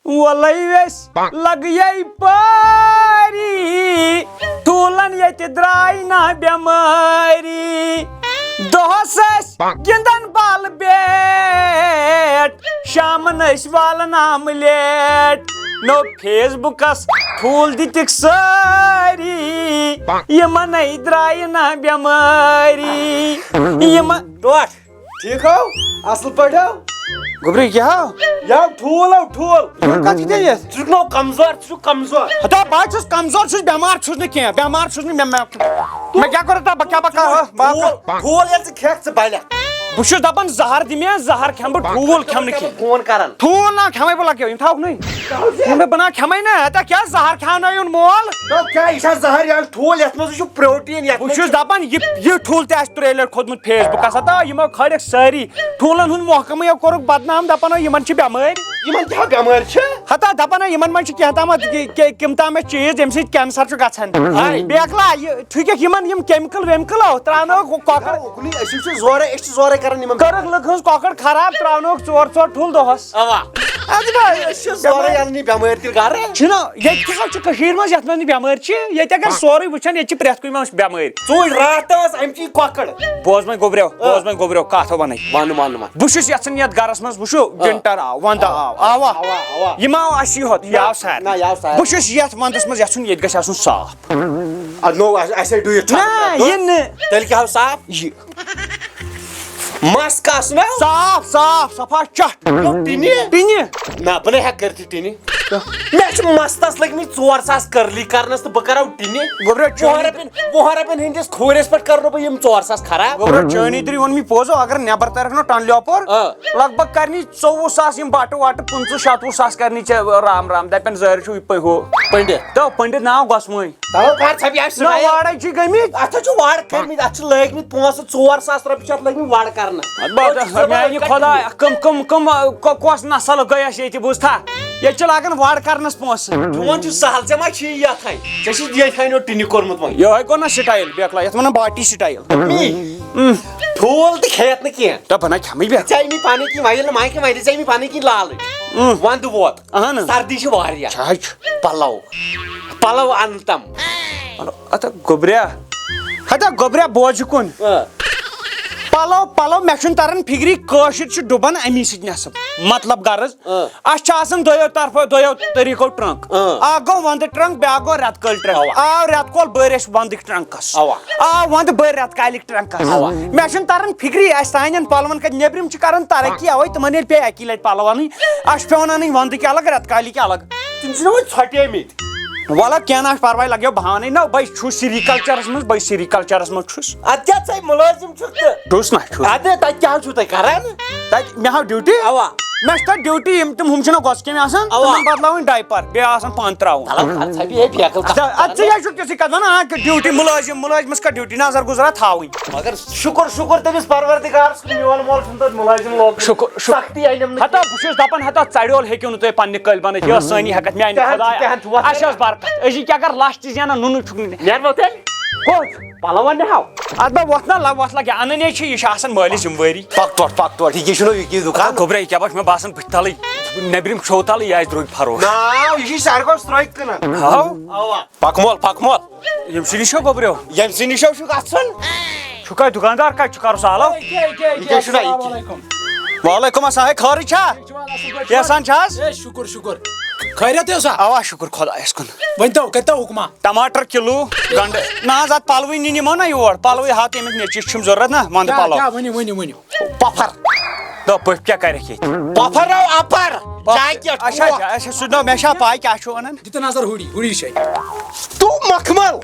ولیوس لگیے پاری ٹھولن یت درائی نا بیماری دہس گندن بال بیٹ شامن والن آملیٹ نو فیس بکس ٹھول دتک ساری یمن درائی نا بیماری ٹوٹ ٹھیک ہو اصل پٲٹھۍ ہو گوبری کیا یا ٹھول ہو ٹھول کت گیس ژٕ چھُکھ نو کمزور ژٕ چھُکھ کمزور ہتا بہت چھس کمزور چھس بیمار چھس نہ کینٛہہ بیمار چھس نہ میں کیا کرو تا کیا ٹھول ییٚلہِ ژٕ کھٮ۪کھ ژٕ بلکھ بہٕ چھُس دپان زہر دِ مےٚ زہر کھٮ۪مہٕ بہٕ ٹھوٗل کھٮ۪مہٕ نہٕ کینٛہہ فون کران ٹھوٗل نا کھٮ۪مے بہٕ لگیو یِم تھاوکھ نٕے مےٚ بنا کھٮ۪مے نہ ہتا کیٛاہ زہر کھٮ۪ونٲیُن مول کیٛاہ یہِ چھا زہر یا ٹھوٗل یتھ منٛز چھُ پروٹیٖن یتھ بہٕ چھُس دپان یہِ ٹھوٗل تہِ آسہِ ترٛیٚیہِ لٹہِ کھوٚتمُت فیس بُکس ہتا یِمو کھٲلِکھ سٲری ٹھوٗلن ہُنٛد محکمٕے کوٚرُکھ بدنام دپان یِمن چھِ بٮ۪مٲرۍ یِمن کیٛاہ بٮ۪مٲرۍ چھِ ہتا دپان یِمن منٛز چھِ کینٛہہ تامتھ کم تامتھ چیٖز ییٚمہِ سۭتۍ کینسر چھُ گژھان بیکلا یہِ ٹھیٖکھ یِمن یِم کیمکل ویمکل تراونوکھ کۄکر أسۍ چھِ زورے کران یِمن کٔرٕکھ لُکھ ہٕنٛز کۄکر خراب تراونوکھ ژور ٹھوٗل دۄہس أسۍ چھِ زورے اننہِ بٮ۪مٲرۍ تیٚلہِ گرٕ چھُنہ ییٚتہِ کیٛاہ چھُ کٔشیٖرِ منٛز یتھ منٛز نہٕ بٮ۪مٲرۍ چھِ ییٚتہِ اگر سورُے وٕچھن ییٚتہِ چھِ پرٮ۪تھ کُنہِ منٛز بٮ۪مٲرۍ ژوٗرِ راتھ ٲس امچی کۄکر بوز وۄنۍ گوبریو کتھ ونے بہٕ چھُس یژھان یتھ گرس منٛز وٕچھو ونٹر آو ونٛدٕ آوا یِم آو اسہِ یوت یہِ آو سارنٕے بہٕ چھُس یتھ ونٛدس منٛز یژھُن ییٚتہِ گژھِ آسُن صاف یہِ نہٕ تیٚلہِ کیٛاہ صاف یہِ مس کاسنا صاف صاف صفا چٹھ ٹِنہِ نہ بہٕ نَے ہٮ۪کہٕ کٔرتھٕے ٹِنہِ مےٚ چھِ مستس لٔگمٕتۍ 4,000 کرلی کرنس تہٕ بہٕ کرو ٹِنہِ وُہن رۄپین ہٕنٛدِس کھوٗرِس پٮ۪ٹھ کرنو بہٕ یِم 4,000 خراب چٲنی دٕری ووٚن مےٚ پوٚز اگر نٮ۪بر ترکھ نہ ٹنٛلہِ یپور لگ بگ کرنی 24,000 یِم بٹہٕ وٹہٕ 15-17 کرنی ژےٚ رام رام دپن زٲرۍ چھُو ہُہ پٔنڈِت تہٕ پٔنڈِت ناو گۄسمٲنۍ واڑے چھِ گٔمٕتۍ اتھ چھُ وڑ کٔرمٕتۍ اتھ چھِ لٲگمٕتۍ پونٛسہٕ 4,000 رۄپیہِ چھِ اتھ لٲگمٕتۍ وڑ کرنس میانہِ خۄداے کم کۄس نسل گٔے اَسہِ ییٚتہِ بوٗزتھا ییٚتہِ چھِ لاگان وڑ کرنس پونٛسہٕ چون چھُ سہل ژےٚ ما چھُے یتھ ژےٚ چھُ یتھ ٹِنہِ کوٚرمُت وۄنۍ یِہوے گوٚو نا سٹایل بیکلا یتھ ونان باٹی سٹایل ٹھوٗل تہِ کھیٚیَتھ نہٕ کینٛہہ دپ بہٕ نہ کھٮ۪مٕے بیٚیہِ ژےٚ أمی پنٕنۍ کِنۍ وۄنۍ ییٚلہِ نہٕ مایکہِ وۄنۍ دِ ژےٚ أمی پنٕنۍ کِنۍ لالٕچ ونٛدٕ ووت سردی چھِ واریاہ پلو ان تم گوبریا بوزِ کُن پلو مےٚ چھُنہٕ تران فِکری کٲشِر چھِ ڈُبان امی سۭتۍ نٮ۪صٕب مطلب غرض اَسہِ چھِ آسان دۄیو طرفو دۄیو طٔریٖقو ٹرٛنٛک اکھ گوٚو ونٛدٕ ٹرٛنٛک بیٛاکھ گوٚو رٮ۪تہٕ کٲلۍ ٹرٛنٛک آو رٮ۪تہٕ کول بٔرۍ أسۍ ونٛدٕکۍ ٹرٛنٛکس آو ونٛدٕ بٔرۍ رٮ۪تہٕ کالِکۍ ٹرٛنٛکس مےٚ چھُنہٕ تران فِکری اَسہِ سانٮ۪ن پلون کتہِ نیبرِم چھِ کران ترقی اوے تِمن ییٚلہِ پیٚیہِ اکی لٹہِ پلو انٕنۍ اَسہِ چھُ پیٚوان انٕنۍ ونٛدٕکۍ الگ رٮ۪تہٕ کالِکۍ الگ تِم چھِنہ وۄنۍ ژھۄٹیمٕتۍ وَلہٕ کینٛہہ نہ چھُ پرواے لگیو بہانٕے نہ بہٕ چھُس سیریکلچرس منٛز چھُس ادٕ کیٛاہ ژٕ مُلٲزِم چھُکھ تہٕ چھُس نہ چھُس ادٕ تتہِ کیٛاہ چھُو تُہۍ کران تتہِ مےٚ ہاو ڈیوٹی مےٚ چھِ تتہِ ڈیوٹی یِم تِم ہُم چھِنہ گۄسہٕ کیٚمۍ آسان تِمن بدلاوٕنۍ ڈایپر بیٚیہِ آسان پن تراوُن اَدٕ ژٕ یے چھُکھ تِژھٕے کتھ ونان ڈیوٹی مُلٲزمس کر ڈیوٹی نظر گُزرا تھاوٕنۍ مگر شُکر تٔمِس پروردِگارس کُن میون مول چھُنہٕ تتہِ مُلٲزِم لوگمُت سختی أنِم نہٕ ہتا بہٕ چھُس دپان ہتا ژڑیول ہیٚکِو نہٕ تُہۍ پننہِ کٔلۍ بنٲیِتھ یہِ ٲس سٲنی ہیٚکتھ میانہِ خۄدایا اَسہِ ٲس برکت أزِکۍ اگر لچھ تہِ زینان نُنہٕ چھُکھ نہٕ نیرو تیٚلہِ کوٚت پلو انہو اتھ بہٕ وۄتھ نا وۄتھ لگہِ انٕنۍ چھِ یہِ چھِ آسان مٲلِس ذِمہٕ وٲری پک تور یہِ چھُنہٕ یہِ دُکان گوبرا یہِ کیاہ باسہِ مےٚ باسان بٕتھِ تلٕے نیبرِم کھیو تلٕے یہِ آسہِ درٛوٚگۍ فروش یہِ چھُ ساروی کھۄتہٕ سرٛوگۍ کٕنان پک مول ییٚمہِ سٕے نِش چھو گوبریو ییٚمہِ سٕے نِش چھُ گژھُن چھُ کتہِ دُکاندار کتہِ چھُ کرُس آلو وعلیکُم السلام ہے خٲرٕے چھا کیسان چھا حظ شُکُر خٲریت اوسا اوا شُکُر خۄدایس کُن ؤنۍتو کٔرۍتو حُکما ٹماٹر کِلوٗ گنڈٕ نہ حظ اتھ پلوٕے نِنۍ یِمو نا یور پلوٕے ہتھ ییٚمِکۍ نیٚچِس چھِم ضروٗرت نا ونٛدٕ پلو ؤنِو پۄپھر دپ پٔپھۍ کیٛاہ کرکھ ییٚتہِ پۄپھر اپر اچھا سُہ دپ مےٚ چھا پاے کیٛاہ چھُ ونان دِتہٕ نظر ہُری چھے تو مخمل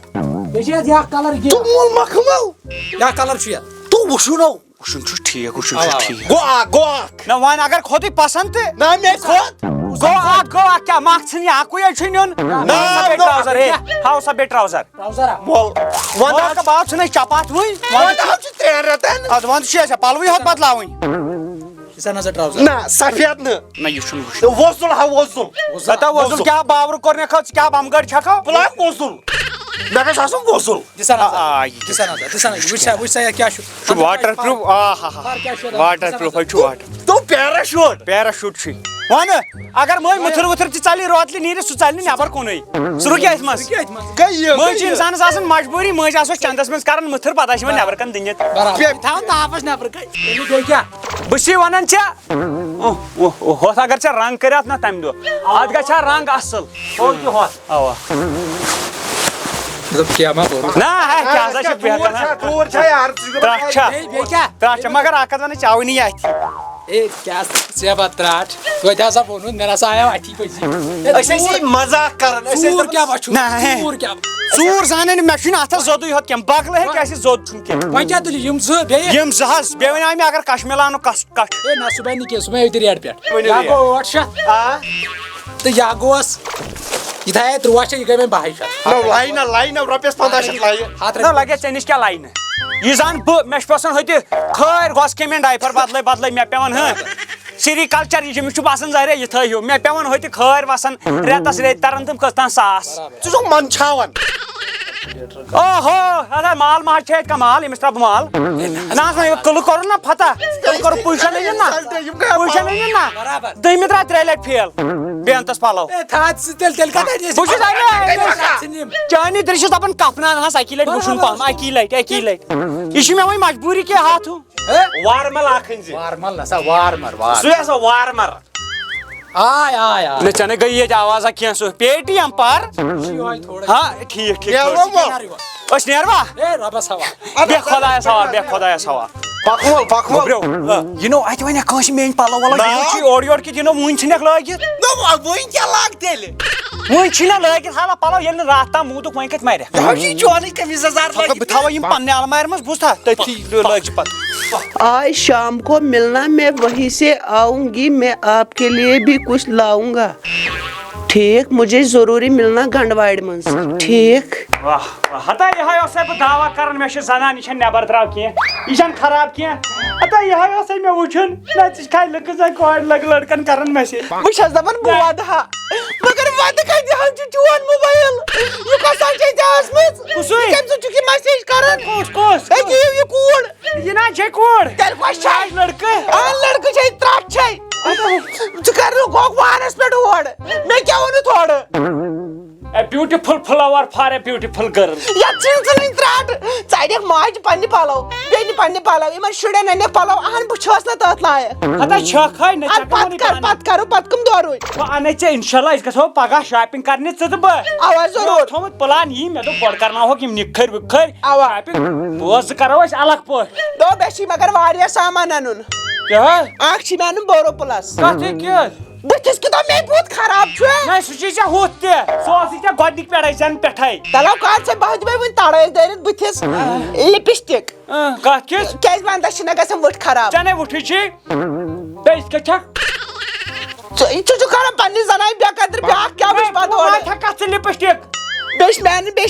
بیٚیہِ چھِ یتھ کلر توٚمُل مخمل کیٛاہ کلر چھُ یتھ تو وٕچھُنو وٕچھُن چھُ ٹھیٖک ٹھیٖک گوٚو اکھ نہ وۄنۍ اگر کھوٚتُے پسنٛد تہِ نہ مےٚ کھوٚت گوٚو اکھ کیٛاہ مکھ ژھٕنہِ اکُے حظ چھُ نیُن ٹراوزر ہے ہاو سا بیٚیہِ ٹراوزر ونٛدٕ باب ژھٕن اَسہِ چپاتھ وٕنۍ چھُ 3 رٮ۪تن ادٕ ونٛدٕ چھُ اَسہِ پلوٕے ہوت بدلاوٕنۍ نہ سفید نہ یہِ چھُنہٕ وۄزُل وۄزُل کیٛاہ باورٕ کوٚر مےٚ ژٕ کیٛاہ بمگڑ چھکھو بلاک وۄزُل مےٚ گژھِ آسُن وۄزُل دِسا آ یہِ دِسا وٕچھ سا کیٛاہ چھُ واٹر پروٗف واٹر پروٗف چھُ واٹر تو پیراشوٗٹ پیراشوٗٹ چھُ وَن اگر مٔنٛزۍ مُتھٕر وُتھٕر تہِ ژَلہِ روتلہِ نیٖرِتھ سُہ ژَلہِ نہٕ نٮ۪بر کُنُے سُہ رُکہِ اَتھ منٛز مٔنٛزۍ چھِ اِنسانَس آسان مجبوٗری مٔنٛزۍ آسو چندس منٛز کران مُتھٕر پتہٕ آسہِ یِوان نٮ۪بر کَن دٕنِتھ تھاوان تاپس نٮ۪برٕ کَنۍ بیٚیہِ کیٛاہ بہٕ چھُسے وَنان ژےٚ ہُتھ اگر ژےٚ رنٛگ کٔرِتھ نا تَمہِ دۄہ اَتھ گژھِ ہا رنٛگ اَصٕل اَوا کیٛاہ ما کوٚر نہ کیٛاہ سا چھُ بہتر ژوٗر چھا یار ترٛٹھ چھا بیٚیہِ کیٛاہ ترٛٹھ چھا مگر اکھ کتھ وَنہٕ چاوٕنی اَتھِ اے کیٛاہ ژےٚ پتہٕ ترٛاٹھ توتہِ ہسا ووٚنُن مےٚ نسا آیو اَتھی پٔزی أسۍ ٲسۍ مزاق کران ژوٗر کیٛاہ وۄنۍ چھُ نہ ژوٗر کیٛاہ ژوٗر زانٕے نہٕ مےٚ چھُنہٕ اَتھس زوٚدُے یوت کینٛہہ بغلہٕ ہیٚکہِ اَسہِ زوٚد چھُنہٕ کینٛہہ وۄنۍ کیٛاہ تُلہِ یِم زٕ بیٚیہِ یِم زٕ حظ بیٚیہِ وَنیٛاو مےٚ اگر کشمیٖلانُک کٹھ اے نہ صُبحٲے نہٕ کینٛہہ صُبحٲے ییٚتہِ ریٹ پٮ۪ٹھ ؤنِو یا ریٹ. گوٚو 800 تہٕ یا گوٚوس یہِ تھایے 13 یہِ گٔے وۄنۍ 12 لاینہ رۄپیس 15 لایہِ نہ لگے ژےٚ نِش کیٛاہ لاینہٕ یہِ زن بہٕ مےٚ چھُ باسان ہوٚتہِ کھٲرۍ گۄس کیٚمٮ۪ن ڈایپر بدلے مےٚ پیٚوان سِریکلچر یہِ چھُ باسان زارے یِتھے ہیوٗ مےٚ پیٚوان ہوٚتہِ کھٲرۍ وسان رٮ۪تس ریٚتۍ تران تِم کٔژتام ساس ژٕ چھُکھ منٛدچھاوان اوہو ادا مال ما چھِ اَتہِ کانٛہہ مال أمِس ترٛاو بہٕ مال نہ حظ وۄنۍ قٕلہٕ کوٚرُن نا فتح تٔمۍ کوٚر پُزِشن أنِن نا پُزِشن أنِن نا دٔیمہِ درٛاو 3 لٹہِ فیل بیٚنتس پلو اے تھاو ژٕ تیٚلہِ کتھ أنِس بہٕ چھُس چانہِ دٔرِ چھُس دپان کپنان حظ اکی لٹہِ وٕچھُن پہم اکی لٹہِ یہِ چھُ مےٚ وۄنۍ مجبوٗری کیٛاہ ہاتھوٗ وارمل اکھ أنۍ زِ وارمل نسا وارمر سُے ہسا وارمر آے آے آے نہ ژےٚ نَے گٔیی ییٚتہِ آوازا کینٛہہ سُہ پے ٹی ایم پر یِہوٚے تھوڑا ہاں ٹھیٖک أسۍ نیروا اے رۄبس حوال بیٚہہ خۄدایس حوال بیٚہہ خۄدایس حوال پکوُل یہِ نو اَتہِ وَنیٛاہ کٲنٛسہِ میٲنۍ پلو وَلو یہِ چھُ اورٕ یورٕ کِتھ یہِ نو وُنہِ ژھٕنٮ۪کھ لٲگِتھ وۄنۍ کیٛاہ لاگ تیٚلہِ وُنہِ ژھٕنٮ۪کھ لٲگِتھ حالا پلو ییٚلہِ نہٕ راتھ تام موٗدُکھ وۄنۍ کَتہِ مَرِ چونٕے قمیٖض یزار بہٕ تھاوَے یِم پننہِ المارِ منٛز بوٗزتھا تٔتھی لٲگۍ پتہٕ آج شام کو ملنا میں وہیں سے آؤں گی میں آپ کے لیے بھی کچھ لاؤں گا ٹھیک مجھے ضروری ملنا گنڈواڑِ منٛز ٹھیک واہ ہتا یِہوٚے اوسے بہٕ دعوا کران مےٚ چھِ زنان یہِ چھَنہٕ نٮ۪بر درٛاو کینٛہہ یہِ چھَنہٕ خراب کینٛہہ ہتا یِہوٚے اوسے مےٚ وٕچھُن نہ ژٕ چھکھا لٔکٕر زن کورِ لڑکن کران میسیج بہٕ چھَس دپان بہٕ وَدٕ ہا مگر وَدٕ کَتہِ حظ چھُ چون موبایل یہِ کۄس حظ چھے ژےٚ ٲسمٕژ کُسُے کَمہِ سۭتۍ چھُکھ یہِ میسیج کران کُس ہے دِیِو یہِ کوٗر یہِ نہ چھے کوٗر تیٚلہِ کۄس چھے لڑکہٕ لڑکہٕ چھے ترٛٹھ چھے ژٕ کر نہٕ گوٚکھ وانس پٮ۪ٹھ اور مےٚ کیٛاہ ووٚنُتھ اورٕ a beautiful flower for a beautiful girl یتھ ژھٕنۍ ژٕنٕنۍ ترٛٹھ ژٕ اَنٮ۪کھ ماجہِ پننہِ پلو بیٚنہِ پننہِ پلو یِمن شُرٮ۪ن اَنٮ۪کھ پلو اہن بہٕ چھَس نہٕ تتھ لایق ہتا چھکھے نہ ادٕ پتہٕ کرو پتہٕ کٕم دۄہ روٗدۍ بہٕ اَنے ژےٚ اِنشاء اللہ أسۍ گژھو پگاہ شاپِنگ کرنہِ ژٕ تہٕ بہٕ اوا ضروٗر تھومُت پلان یی مےٚ دوٚپ گۄڈٕ کرناوہوکھ یِم نِکھٕرۍ وِکھٕرۍ اوا شاپِنگ بہٕ زٕ کرو أسۍ الگ پٲٹھۍ دوٚپ مےٚ چھُے مگر واریاہ سامان اَنُن کیٛاہ اکھ چھُے مےٚ اَنُن بورو پٕلس کتھ کیٛاہ بٕتھِس کیٛاہ مےٚ بُتھ خراب چھُ نہ سُہ چھُے ژےٚ ہُتھ تہِ سُہ اوسُے ژےٚ گۄڈنِکۍ پٮ۪ٹھے زٮ۪ن پٮ۪ٹھے تلو کر ژٕ بہٕ دِمے وُنہِ تڑٲیِتھ دٲرِتھ بٕتھِس لِپسٹِک کتھ کِژھ کیٛازِ ونٛدس چھِنہ گژھان وٕٹھ خراب ژےٚ نَے وٕٹھٕے چھِ بیٚیہِ یِتھ کٔٹھۍ چھکھ ژٕ چھُکھ کران پننہِ زنانہِ بے قدر بیٛاکھ کیٛاہ وٕچھ پتہٕ اورٕ کتھ ژٕ لِپسٹِک بیٚیہِ چھِ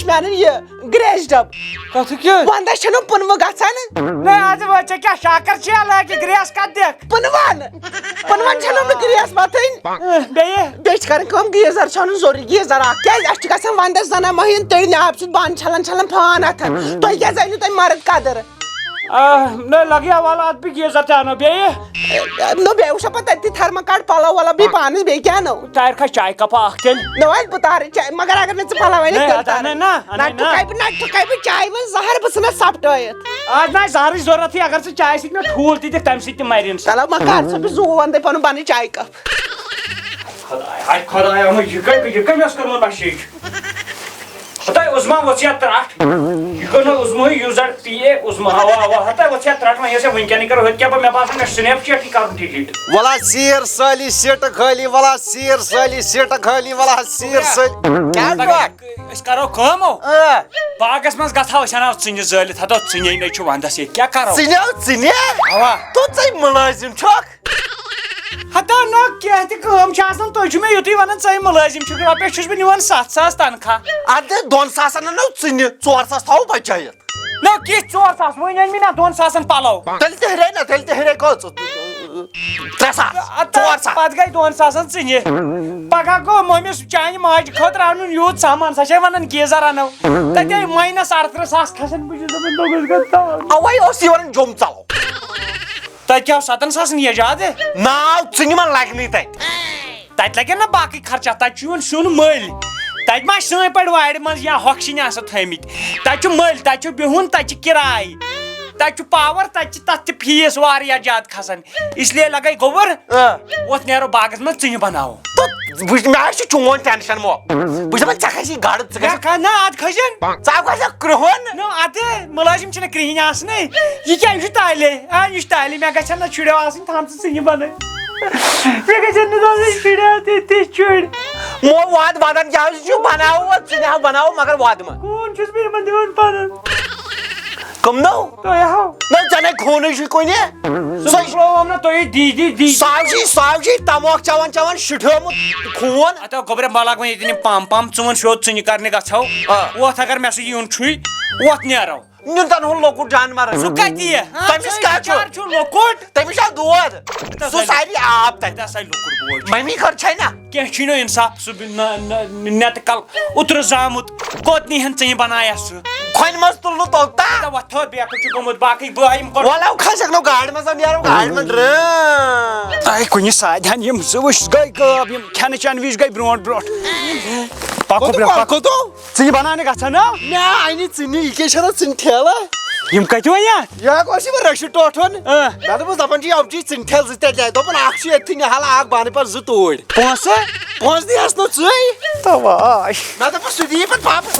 مےٚ اَنٕنۍ یہِ گریس ڈب کتھ کیٛاہ ونٛدس چھُنہٕ پٕنوٕ گژھان نہ آز وۄنۍ ژےٚ کیٛاہ شاکر چھِ لٲگِتھ گریس کتھ دِکھ پٕنوَن چھَنہٕ بہٕ گریس متھٕنۍ بیٚیہِ چھِ کرٕنۍ کٲم گیٖزر چھُ اَنُن ضروٗری گیٖزر اکھ کیٛازِ اَسہِ چھُ گژھان ونٛدس زنان مٔہیٖنہٕ تٔرنہِ آبہٕ سۭتۍ بانہٕ چھلان فان اتھن تۄہہِ کیٛازِ أنِو تۄہہِ مرد قدر نہ لگیا والا اتھ بیٚیہِ گیٖزر تہِ انو بیٚیہِ نو بیٚیہِ وٕچھو پتہٕ تٔتی تھرماکاٹ پلو وَلو بیٚیہِ پانس بیٚیہِ کیٛاہ انو تارِ کھا چاے کپا اکھ تیٚلہِ نو حظ بہٕ تارٕ چاے مگر اگر نہٕ ژٕ پلو اَنَے نا نہ ٹھُکے بہٕ چایہِ منٛز زہر بہٕ ژھٕنس سپٹٲیِتھ آز نہ آسہِ زہرٕچ ضروٗرتھٕے اگر ژٕ چاے سۭتۍ مےٚ ٹھوٗل تہِ دِکھ تمہِ سۭتۍ تہِ مرِ اِنسان چلو وۄنۍ کر ژٕ بہٕ زوٗ ونٛدے پنُن پنٕنۍ چایہِ کپ خۄدایا یہِ کٔمۍ اوس کٔرمٕژ مسیج ہتا عظما ؤژھ یتھ ترٛٹھ یہِ کٔر نہٕ عظمہٕے یوٗز ایٹ پی اے عظما اوا ہتا ؤژھ یتھ ترٛٹھ وۄنۍ ٲسۍ وٕنکیٚنٕے کرو ہُتہِ کیٛاہ بہٕ مےٚ باسان مےٚ سنیپ چیٹٕے کرُن ڈِلیٖٹ ولا سیٖر سٲلی سیٖٹہٕ خٲلی ولا سیٖر سٲلی سیٖٹہٕ خٲلی ولا سیٖر سٲلی أسۍ کرو کٲم باغس منٛز گژھو أسۍ انو ژِنہِ زٲلِتھ ہتو ژِنے نَے چھُ ونٛدس ییٚتہِ کیٛاہ کرو ژٕ اوا تو ژٕے مُلٲزِم چھُکھ ہتا نہ کینٛہہ تہِ کٲم چھِ آسان تُہۍ چھِو مےٚ یُتُے ونان ژٕے مُلٲزِم چھُکھ رۄپیس چھُس بہٕ نِوان 7,000 تنخواہ ادٕ 2,000 انو ژٕنہِ 4,000 تھاوو بچٲیِتھ نہ کِتھ 4,000 وۄنۍ أنۍ مےٚ نہ 2,000 پلو تیٚلہِ تہِ ہُرے نہ تیٚلہِ تہِ ہُرے کٔژ 3 ساس 4 ساس پتہٕ گٔے 2 ساسن ژِنہِ پگہہ گوٚو مٔمِس چانہِ ماجہِ خٲطرٕ اَنُن یوٗت سامان سۄ چھے وَنان گیٖزر اَنو تَتہِ آے -38 ساس کھسان بہٕ چھُس دَپان دوٚپُس گوٚو اوے اوس یہِ وَنان جوٚم ژَلو تَتہِ کیٛاہ 7 ساسن یہِ زیادٕ ناو ژِنہِ ما لگنٕے تَتہِ تَتہِ لگن نا باقٕے خرچات تَتہِ چھُ یِوان سیُن مٔلۍ تَتہِ ما سٲنۍ پٲٹھۍ وارِ منٛز یا ہۄکھ سِنۍ آسان تھٲمٕتۍ تَتہِ چھُ مٔلۍ تَتہِ چھُ بِہُن تَتہِ چھِ کِراے تَتہِ چھُ پاور تَتہِ چھِ تَتھ تہِ فیٖس واریاہ زیادٕ کھسان اسلیے لگے گوٚبُر وۄتھ نیرو باغس منٛز ژِنہِ بناوو مےٚ حظ چھُ چون ٹٮ۪نشن مو بہٕ چھُس دَپان ژےٚ کھسی گاڈٕ ژٕ گژھِ نہ اَدٕ کھٔسِن ژٕ کھسکھ کرٛہُن نہ اَدٕ مُلٲزِم چھِنہٕ کرٛہِنۍ آسنٕے یہِ کیٛاہ یہِ چھُ تالے یہِ چھُ تالے مےٚ گژھن نہٕ شُرٮ۪و آسٕنۍ تھامژٕ ژِنہِ بنٲوِتھ مےٚ گژھن نہٕ آسٕنۍ شُرٮ۪و تِتھۍ شُرۍ مو وادٕ وادن کیٛاہ چھُ بناوو ژِنہِ ہا بناوو مگر وادٕ منٛز کوٗن چھُس بہٕ یِمن دِوان پنُن کٕم نو تۄہہِ ہاو نہ ژےٚ نے خوٗنٕے چھُے کُنہِ سُہ ترٛووُم نہ تُہۍ دی ساوجی تموکھ چٮ۪وان شُٹھیومُت خوٗن اَتھ گوٚبرا بہٕ لاگہٕ وۄنۍ ییٚتٮ۪ن یِم پَمپ ژٕ وَن سیوٚد ژِنہِ کرنہِ گژھو وۄتھ اگر مےٚ سُہ یُن چھُے وۄتھ نیرو نیُن ہُنٛد لۄکُٹ جانور سُہ کَتہِ یہِ تٔمِس کیٛاہ چھُ لۄکُٹ تٔمِس چھا دود سُہ سارِ آب تَتہِ ہسا لۄکُٹ بوے ممی خٲطرٕ چھے نا کینٛہہ چھُے نہٕ اِنصاف سُہ نٮ۪تہٕ کل اوترٕ زامُت کوٚت نیٖہن ژِنہِ بنایس سُہ کھۄنہِ منٛز تُلنہٕ توٚتام وۄتھ تھوٚد بیکھٕ چھُ گوٚمُت باقٕے بہٕ یِم وَلو کھسکھ نہٕ گاڑِ منٛز نیرو گاڑِ منٛز تۄہہِ کُنہِ ساتہٕ ہن یِم زٕ وٕچھ گٔے غٲب یِم کھٮ۪نہٕ چٮ۪نہٕ وِزِ گٔے برونٛٹھ پکو برونٛٹھ ژِنہِ بناونہِ گژھن نا مےٚ اَنہِ ژِنہِ یہِ کیٛاہ چھَنہ ژِنہِ ٹھیلہٕ یِم کَتہِ وۄنۍ اَتھ یہِ اوس یِمن رٔشیٖد ٹوٹھُن مےٚ دوٚپُس دَپان چھِ یِم چھِ ژِنہِ ٹھیلہٕ 2 تَتہِ دوٚپُن اکھ چھُ ییٚتھٕے نِہال اکھ بانہٕ پَتہٕ 2 توٗرۍ پونٛسہٕ دِیَس نہٕ ژٕے مےٚ دوٚپُس سُہ دِیہِ پَتہٕ واپس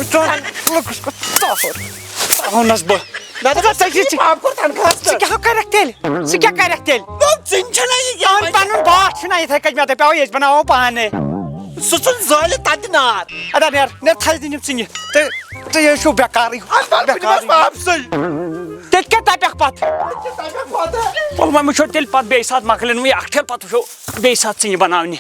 ووٚننس بہٕ مےٚ دوٚپُس ژٕ پاپہٕ تنخواہس ژٕ کیٛاہ کرکھ تیٚلہِ ژٕ کیٛاہ کرکھ تیٚلہِ ژِنہِ چھَنہ یہِ پنُن باتھ چھُنہ یِتھٕے کٔنۍ مےٚ دَپیو أسۍ بناوو پانے سُہ ژھُن زٲلِتھ تَتہِ نار ادا نیر تھٲے دِن یِم ژِنہِ تُہۍ حظ چھِو بیکارٕے واپسٕے تیٚلہِ کیٛاہ تَپٮ۪کھ پتہٕ وۄنۍ وٕچھو تیٚلہِ پتہٕ بیٚیہِ ساتہٕ مۄکلن وۄنۍ اکھ ٹھیلہٕ پتہٕ وٕچھو بیٚیہِ ساتہٕ ژِنہِ بناونہِ